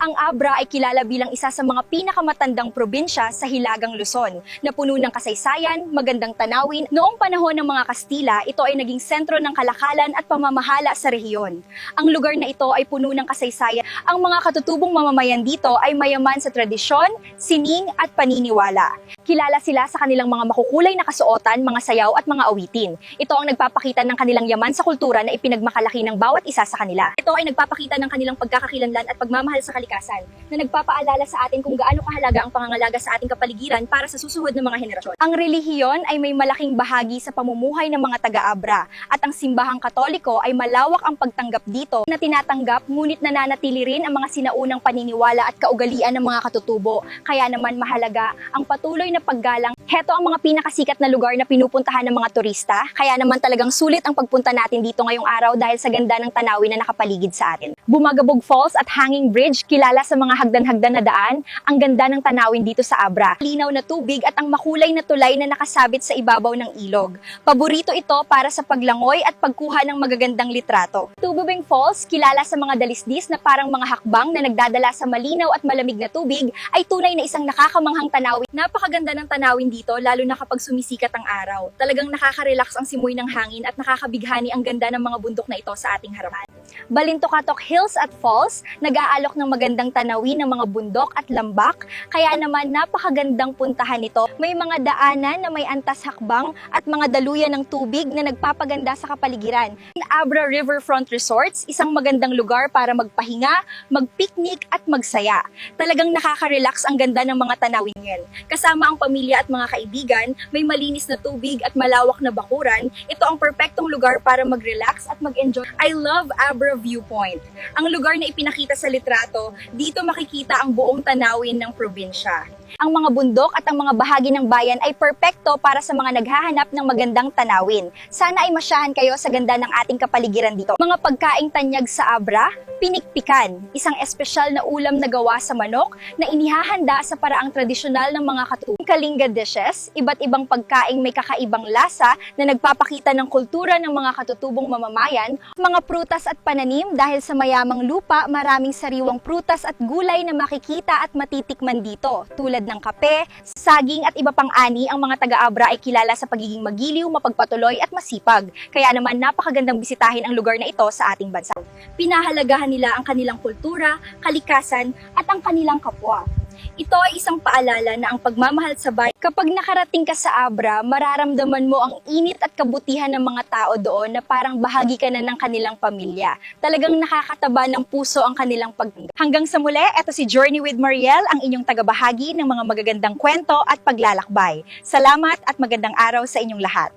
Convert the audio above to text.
Ang Abra ay kilala bilang isa sa mga pinakamatandang probinsya sa Hilagang Luzon, na puno ng kasaysayan, magandang tanawin. Noong panahon ng mga Kastila, ito ay naging sentro ng kalakalan at pamamahala sa rehiyon. Ang lugar na ito ay puno ng kasaysayan. Ang mga katutubong mamamayan dito ay mayaman sa tradisyon, sining at paniniwala. Kilala sila sa kanilang mga makukulay na kasuotan, mga sayaw at mga awitin. Ito ang nagpapakita ng kanilang yaman sa kultura na ipinagmakalaki ng bawat isa sa kanila. Ito ay nagpapakita ng kanilang pagkakakilanlan at pagmamahal sa kalikasan, na nagpapaalala sa atin kung gaano kahalaga ang pangangalaga sa ating kapaligiran para sa susunod na mga henerasyon. Ang relihiyon ay may malaking bahagi sa pamumuhay ng mga taga-Abra, at ang simbahang Katoliko ay malawak ang pagtanggap dito na tinatanggap, ngunit nananatili rin ang mga sinaunang paniniwala at kaugalian ng mga katutubo. Kaya naman mahalaga ang patuloy na paggalang. Heto ang mga pinakasikat na lugar na pinupuntahan ng mga turista, kaya naman talagang sulit ang pagpunta natin dito ngayong araw dahil sa ganda ng tanawin na nakapaligid sa atin. Bumagabog Falls at Hanging Bridge, kilala sa mga hagdan-hagdan na daan, ang ganda ng tanawin dito sa Abra. Linaw na tubig at ang makulay na tulay na nakasabit sa ibabaw ng ilog. Paborito ito para sa paglangoy at pagkuha ng magagandang litrato. Tububing Falls, kilala sa mga dalisdis na parang mga hakbang na nagdadala sa malinaw at malamig na tubig, ay tunay na isang nakakamanghang tanawin. Napakaganda ng tanawin dito, lalo na kapag sumisikat ang araw. Talagang nakaka-relax ang simoy ng hangin at nakakabighani ang ganda ng mga bundok na ito sa ating harapan. Balintokatok Hills at Falls, nag-aalok ng magandang tanawin ng mga bundok at lambak, kaya naman napakagandang puntahan ito. May mga daanan na may antas hakbang at mga daluyan ng tubig na nagpapaganda sa kapaligiran. Abra Riverfront Resorts, isang magandang lugar para magpahinga, magpiknik at magsaya. Talagang nakaka-relax ang ganda ng mga tanawin yan. Kasama ang pamilya at mga kaibigan, may malinis na tubig at malawak na bakuran. Ito ang perpektong lugar para mag-relax at mag-enjoy. I love Abra Viewpoint. Ang lugar na ipinakita sa litrato, dito makikita ang buong tanawin ng probinsya. Ang mga bundok at ang mga bahagi ng bayan ay perpekto para sa mga naghahanap ng magandang tanawin. Sana ay masyahan kayo sa ganda ng ating kapaligiran dito. Mga pagkaing tanyag sa Abra, pinikpikan, isang espesyal na ulam na gawa sa manok na inihahanda sa paraang tradisyonal ng mga katutubong. Kalinga dishes, iba't ibang pagkaing may kakaibang lasa na nagpapakita ng kultura ng mga katutubong mamamayan. Mga prutas at pananim, dahil sa mayamang lupa, maraming sariwang prutas at gulay na makikita at matitikman dito, tulad ng kape, saging at iba pang ani. Ang mga taga-Abra ay kilala sa pagiging magiliw, mapagpatuloy at masipag. Kaya naman napakagandang bisitahin ang lugar na ito sa ating bansa. Pinahalagahan nila ang kanilang kultura, kalikasan at ang kanilang kapwa. Ito ay isang paalala na ang pagmamahal sa bayan. Kapag nakarating ka sa Abra, mararamdaman mo ang init at kabutihan ng mga tao doon na parang bahagi ka na ng kanilang pamilya. Talagang nakakataba ng puso ang kanilang pagtanggap. Hanggang sa muli, ito si Journey with Mariel, ang inyong tagabahagi ng mga magagandang kwento at paglalakbay. Salamat at magandang araw sa inyong lahat.